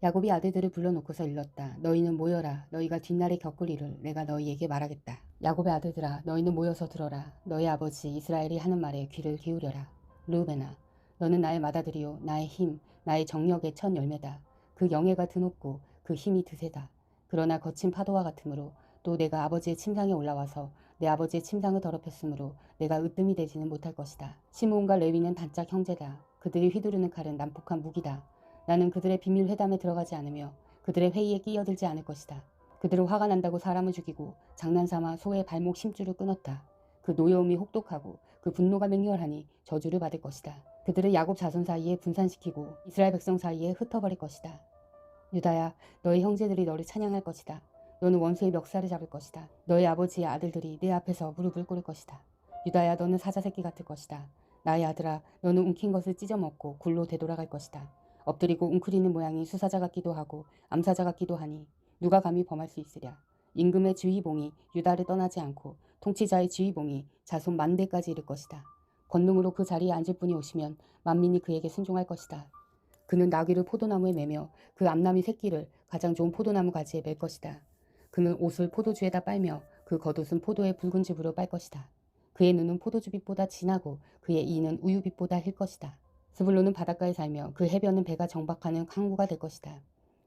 야곱이 아들들을 불러놓고서 일렀다. 너희는 모여라. 너희가 뒷날에 겪을 일을 내가 너희에게 말하겠다. 야곱의 아들들아, 너희는 모여서 들어라. 너희 아버지 이스라엘이 하는 말에 귀를 기울여라. 르우벤아, 너는 나의 맏아들이요 나의 힘, 나의 정력의 첫 열매다. 그 영예가 드높고 그 힘이 드세다. 그러나 거친 파도와 같으므로 또 내가 아버지의 침상에 올라와서 내 아버지의 침상을 더럽혔으므로 내가 으뜸이 되지는 못할 것이다. 시므온과 레위는 단짝 형제다. 그들이 휘두르는 칼은 난폭한 무기다. 나는 그들의 비밀 회담에 들어가지 않으며 그들의 회의에 끼어들지 않을 것이다. 그들은 화가 난다고 사람을 죽이고 장난삼아 소의 발목 심줄을 끊었다. 그 노여움이 혹독하고 그 분노가 맹렬하니 저주를 받을 것이다. 그들을 야곱 자손 사이에 분산시키고 이스라엘 백성 사이에 흩어버릴 것이다. 유다야, 너희 형제들이 너를 찬양할 것이다. 너는 원수의 멱살을 잡을 것이다. 너희 아버지의 아들들이 내 앞에서 무릎을 꿇을 것이다. 유다야, 너는 사자새끼 같을 것이다. 나의 아들아, 너는 움킨 것을 찢어먹고 굴로 되돌아갈 것이다. 엎드리고 웅크리는 모양이 수사자 같기도 하고 암사자 같기도 하니 누가 감히 범할 수 있으랴. 임금의 지휘봉이 유다를 떠나지 않고 통치자의 지휘봉이 자손 만대까지 이를 것이다. 권능으로 그 자리에 앉을 분이 오시면 만민이 그에게 순종할 것이다. 그는 나귀를 포도나무에 매며 그 암나무 새끼를 가장 좋은 포도나무 가지에 맬 것이다. 그는 옷을 포도주에다 빨며 그 겉옷은 포도의 붉은 즙으로 빨 것이다. 그의 눈은 포도주빛보다 진하고 그의 이는 우유빛보다 힐 것이다. 스불론은 바닷가에 살며 그 해변은 배가 정박하는 항구가 될 것이다.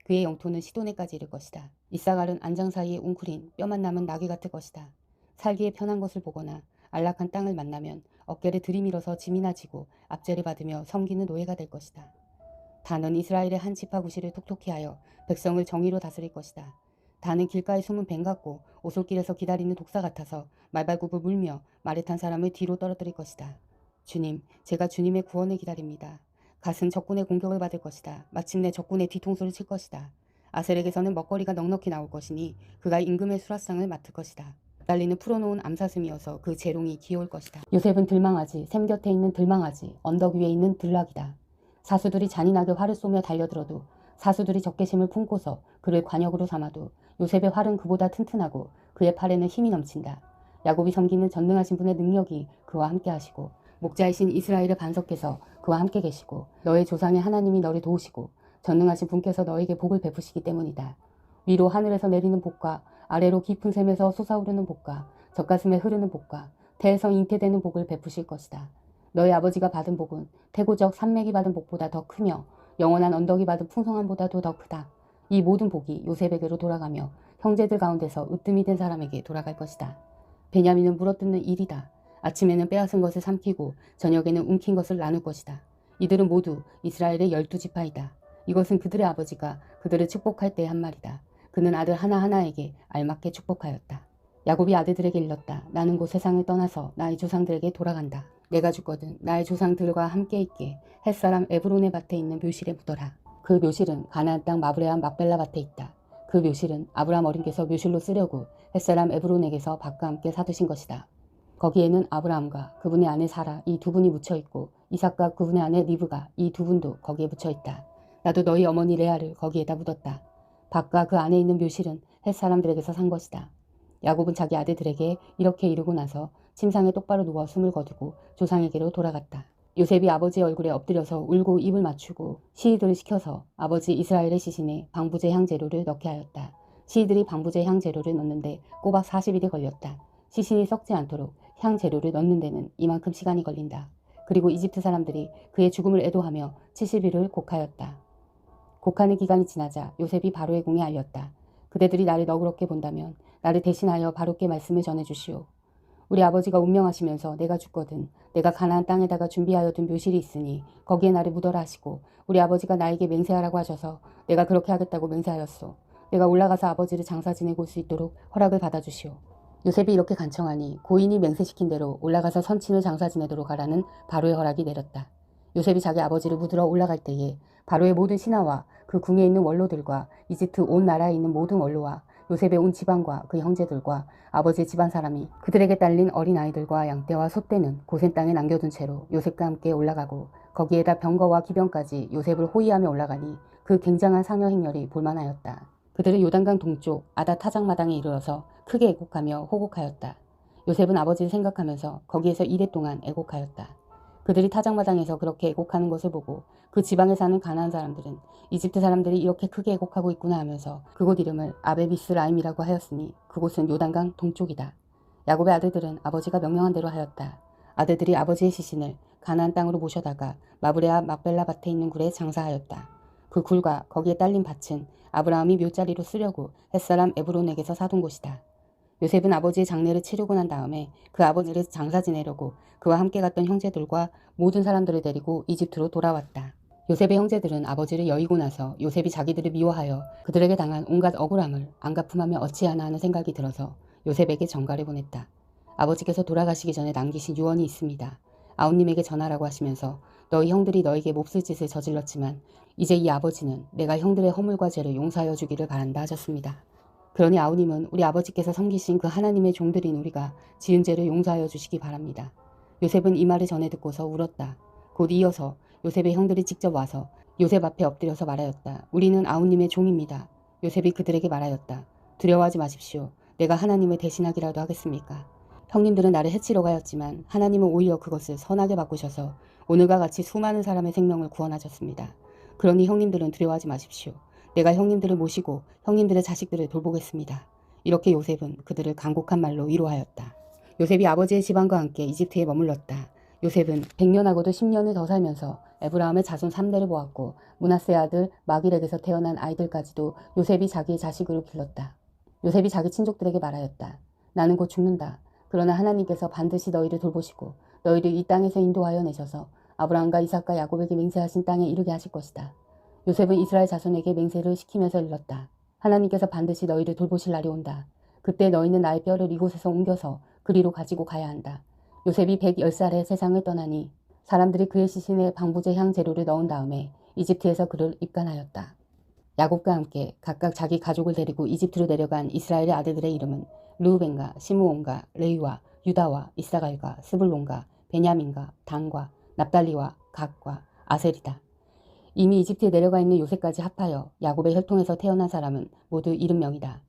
그의 영토는 시도네까지 이를 것이다. 이사갈은 안장 사이에 웅크린 뼈만 남은 나귀 같을 것이다. 살기에 편한 것을 보거나 안락한 땅을 만나면 어깨를 들이밀어서 짐이나 지고 압제를 받으며 섬기는 노예가 될 것이다. 다는 이스라엘의 한 지파 구실을 톡톡히 하여 백성을 정의로 다스릴 것이다. 다는 길가에 숨은 뱀 같고 오솔길에서 기다리는 독사 같아서 말발굽을 물며 말에 탄 사람을 뒤로 떨어뜨릴 것이다. 주님, 제가 주님의 구원을 기다립니다. 갓은 적군의 공격을 받을 것이다. 마침내 적군의 뒤통수를 칠 것이다. 아셀에게서는 먹거리가 넉넉히 나올 것이니 그가 임금의 수라상을 맡을 것이다. 달리는 풀어놓은 암사슴이어서 그 재롱이 귀여울 것이다. 요셉은 들망아지, 샘 곁에 있는 들망아지, 언덕 위에 있는 들락이다. 사수들이 잔인하게 활을 쏘며 달려들어도 사수들이 적개심을 품고서 그를 관역으로 삼아도 요셉의 활은 그보다 튼튼하고 그의 팔에는 힘이 넘친다. 야곱이 섬기는 전능하신 분의 능력이 그와 함께 하시고 목자이신 이스라엘의 반석께서 그와 함께 계시고 너의 조상의 하나님이 너를 도우시고 전능하신 분께서 너에게 복을 베푸시기 때문이다. 위로 하늘에서 내리는 복과 아래로 깊은 샘에서 솟아오르는 복과 젖가슴에 흐르는 복과 태에서 잉태되는 복을 베푸실 것이다. 너의 아버지가 받은 복은 태고적 산맥이 받은 복보다 더 크며 영원한 언덕이 받은 풍성함보다도 더 크다. 이 모든 복이 요셉에게로 돌아가며 형제들 가운데서 으뜸이 된 사람에게 돌아갈 것이다. 베냐민은 물어뜯는 일이다. 아침에는 빼앗은 것을 삼키고 저녁에는 움킨 것을 나눌 것이다. 이들은 모두 이스라엘의 12지파이다. 이것은 그들의 아버지가 그들을 축복할 때의 한 말이다. 그는 아들 하나하나에게 알맞게 축복하였다. 야곱이 아들들에게 일렀다. 나는 곧 세상을 떠나서 나의 조상들에게 돌아간다. 내가 죽거든 나의 조상들과 함께 있게 햇사람 에브론의 밭에 있는 묘실에 묻어라. 그 묘실은 가나안 땅 마브레암 막벨라 밭에 있다. 그 묘실은 아브라함 어른께서 묘실로 쓰려고 햇사람 에브론에게서 밭과 함께 사두신 것이다. 거기에는 아브라함과 그분의 아내 사라 이 두 분이 묻혀 있고 이삭과 그분의 아내 리브가 이 두 분도 거기에 묻혀 있다. 나도 너희 어머니 레아를 거기에다 묻었다. 밭과 그 안에 있는 묘실은 햇 사람들에게서 산 것이다. 야곱은 자기 아들들에게 이렇게 이르고 나서 침상에 똑바로 누워 숨을 거두고 조상에게로 돌아갔다. 요셉이 아버지의 얼굴에 엎드려서 울고 입을 맞추고 시위들을 시켜서 아버지 이스라엘의 시신에 방부제 향재료를 넣게 하였다. 시위들이 방부제 향재료를 넣는데 꼬박 40일이 걸렸다. 시신이 썩지 않도록 향재료를 넣는 데는 이만큼 시간이 걸린다. 그리고 이집트 사람들이 그의 죽음을 애도하며 70일을 곡하였다. 곡하는 기간이 지나자 요셉이 바로의 궁에 알렸다. 그대들이 나를 너그럽게 본다면 나를 대신하여 바로께 말씀을 전해주시오. 우리 아버지가 운명하시면서 내가 죽거든 내가 가나안 땅에다가 준비하여 둔 묘실이 있으니 거기에 나를 묻어라 하시고 우리 아버지가 나에게 맹세하라고 하셔서 내가 그렇게 하겠다고 맹세하였소. 내가 올라가서 아버지를 장사 지내고 올 수 있도록 허락을 받아주시오. 요셉이 이렇게 간청하니 고인이 맹세시킨 대로 올라가서 선친을 장사 지내도록 하라는 바로의 허락이 내렸다. 요셉이 자기 아버지를 묻으러 올라갈 때에 바로의 모든 신하와 그 궁에 있는 원로들과 이집트 온 나라에 있는 모든 원로와 요셉의 온 집안과 그 형제들과 아버지의 집안 사람이 그들에게 딸린 어린아이들과 양떼와 소떼는 고센 땅에 남겨둔 채로 요셉과 함께 올라가고 거기에다 병거와 기병까지 요셉을 호위하며 올라가니 그 굉장한 상여 행렬이 볼만하였다. 그들은 요단강 동쪽 아다 타작마당에 이르러서 크게 애곡하며 호곡하였다. 요셉은 아버지를 생각하면서 거기에서 이래 동안 애곡하였다. 그들이 타작마당에서 그렇게 애곡하는 것을 보고 그 지방에 사는 가나안 사람들은 이집트 사람들이 이렇게 크게 애곡하고 있구나 하면서 그곳 이름을 아베비스라임이라고 하였으니 그곳은 요단강 동쪽이다. 야곱의 아들들은 아버지가 명령한 대로 하였다. 아들들이 아버지의 시신을 가나안 땅으로 모셔다가 마브레아 막벨라 밭에 있는 굴에 장사하였다. 그 굴과 거기에 딸린 밭은 아브라함이 묘자리로 쓰려고 햇사람 에브론에게서 사둔 곳이다. 요셉은 아버지의 장례를 치르고 난 다음에 그 아버지를 장사 지내려고 그와 함께 갔던 형제들과 모든 사람들을 데리고 이집트로 돌아왔다. 요셉의 형제들은 아버지를 여의고 나서 요셉이 자기들을 미워하여 그들에게 당한 온갖 억울함을 안갚음하며 어찌하나 하는 생각이 들어서 요셉에게 전가를 보냈다. 아버지께서 돌아가시기 전에 남기신 유언이 있습니다. 아우님에게 전하라고 하시면서 너희 형들이 너에게 몹쓸 짓을 저질렀지만 이제 이 아버지는 내가 형들의 허물과 죄를 용서하여 주기를 바란다 하셨습니다. 그러니 아우님은 우리 아버지께서 섬기신 그 하나님의 종들인 우리가 지은 죄를 용서하여 주시기 바랍니다. 요셉은 이 말을 전해 듣고서 울었다. 곧 이어서 요셉의 형들이 직접 와서 요셉 앞에 엎드려서 말하였다. 우리는 아우님의 종입니다. 요셉이 그들에게 말하였다. 두려워하지 마십시오. 내가 하나님을 대신하기라도 하겠습니까? 형님들은 나를 해치려고 하였지만 하나님은 오히려 그것을 선하게 바꾸셔서 오늘과 같이 수많은 사람의 생명을 구원하셨습니다. 그러니 형님들은 두려워하지 마십시오. 내가 형님들을 모시고 형님들의 자식들을 돌보겠습니다. 이렇게 요셉은 그들을 간곡한 말로 위로하였다. 요셉이 아버지의 집안과 함께 이집트에 머물렀다. 요셉은 100년하고도 10년을 더 살면서 에브라함의 자손 3대를 보았고 므낫세의 아들 마길에게서 태어난 아이들까지도 요셉이 자기의 자식으로 길렀다. 요셉이 자기 친족들에게 말하였다. 나는 곧 죽는다. 그러나 하나님께서 반드시 너희를 돌보시고 너희를 이 땅에서 인도하여 내셔서 아브라함과 이삭과 야곱에게 맹세하신 땅에 이르게 하실 것이다. 요셉은 이스라엘 자손에게 맹세를 시키면서 일렀다. 하나님께서 반드시 너희를 돌보실 날이 온다. 그때 너희는 나의 뼈를 이곳에서 옮겨서 그리로 가지고 가야 한다. 요셉이 110살에 세상을 떠나니 사람들이 그의 시신에 방부제 향 재료를 넣은 다음에 이집트에서 그를 입간하였다. 야곱과 함께 각각 자기 가족을 데리고 이집트로 내려간 이스라엘의 아들들의 이름은 르우벤과 시므온과 레위와 유다와 이사갈과 스불론과 베냐민과 단과 납달리와 gad과 아셀이다. 이미 이집트에 내려가 있는 요셉까지 합하여 야곱의 혈통에서 태어난 사람은 모두 70명이다.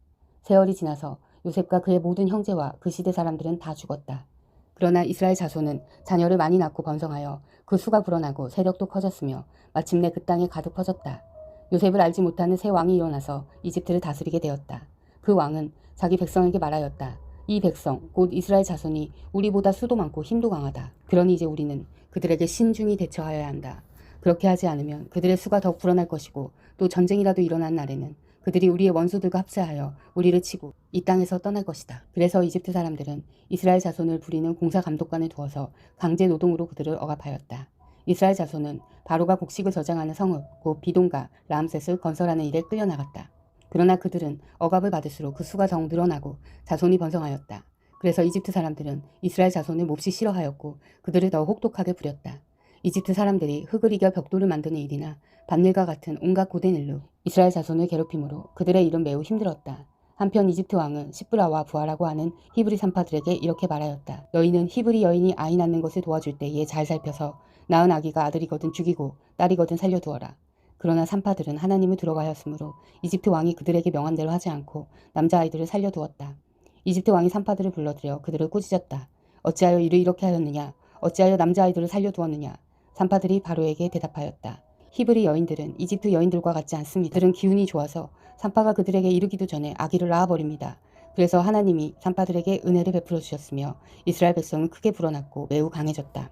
세월이 지나서 요셉과 그의 모든 형제와 그 시대 사람들은 다 죽었다. 그러나 이스라엘 자손은 자녀를 많이 낳고 번성하여 그 수가 불어나고 세력도 커졌으며 마침내 그 땅에 가득 퍼졌다. 요셉을 알지 못하는 새 왕이 일어나서 이집트를 다스리게 되었다. 그 왕은 자기 백성에게 말하였다. 이 백성 곧 이스라엘 자손이 우리보다 수도 많고 힘도 강하다. 그러니 이제 우리는 그들에게 신중히 대처하여야 한다. 그렇게 하지 않으면 그들의 수가 더욱 불어날 것이고 또 전쟁이라도 일어난 날에는 그들이 우리의 원수들과 합세하여 우리를 치고 이 땅에서 떠날 것이다. 그래서 이집트 사람들은 이스라엘 자손을 부리는 공사 감독관을 두어서 강제 노동으로 그들을 억압하였다. 이스라엘 자손은 바로가 곡식을 저장하는 성읍 곧 비돈과 라암셋을 건설하는 일에 끌려나갔다. 그러나 그들은 억압을 받을수록 그 수가 더욱 늘어나고 자손이 번성하였다. 그래서 이집트 사람들은 이스라엘 자손을 몹시 싫어하였고 그들을 더 혹독하게 부렸다. 이집트 사람들이 흙을 이겨 벽돌을 만드는 일이나 밭일과 같은 온갖 고된 일로 이스라엘 자손을 괴롭힘으로 그들의 일은 매우 힘들었다. 한편 이집트 왕은 시브라와 부하라고 하는 히브리 산파들에게 이렇게 말하였다. 너희는 히브리 여인이 아이 낳는 것을 도와줄 때에 잘 살펴서 낳은 아기가 아들이거든 죽이고 딸이거든 살려두어라. 그러나 산파들은 하나님을 두려워하였으므로 이집트 왕이 그들에게 명한 대로 하지 않고 남자아이들을 살려두었다. 이집트 왕이 산파들을 불러들여 그들을 꾸짖었다. 어찌하여 이를 이렇게 하였느냐? 어찌하여 남자아이들을 살려두었느냐? 산파들이 바로에게 대답하였다. 히브리 여인들은 이집트 여인들과 같지 않습니다. 그들은 기운이 좋아서 산파가 그들에게 이르기도 전에 아기를 낳아버립니다. 그래서 하나님이 산파들에게 은혜를 베풀어 주셨으며 이스라엘 백성은 크게 불어났고 매우 강해졌다.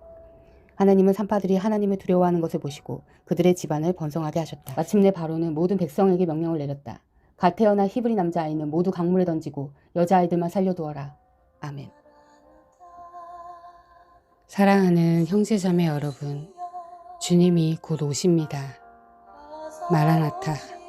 하나님은 산파들이 하나님을 두려워하는 것을 보시고 그들의 집안을 번성하게 하셨다. 마침내 바로는 모든 백성에게 명령을 내렸다. 갓 태어난 히브리 남자아이는 모두 강물에 던지고 여자아이들만 살려두어라. 아멘. 사랑하는 형제자매 여러분, 주님이 곧 오십니다. 마라나타.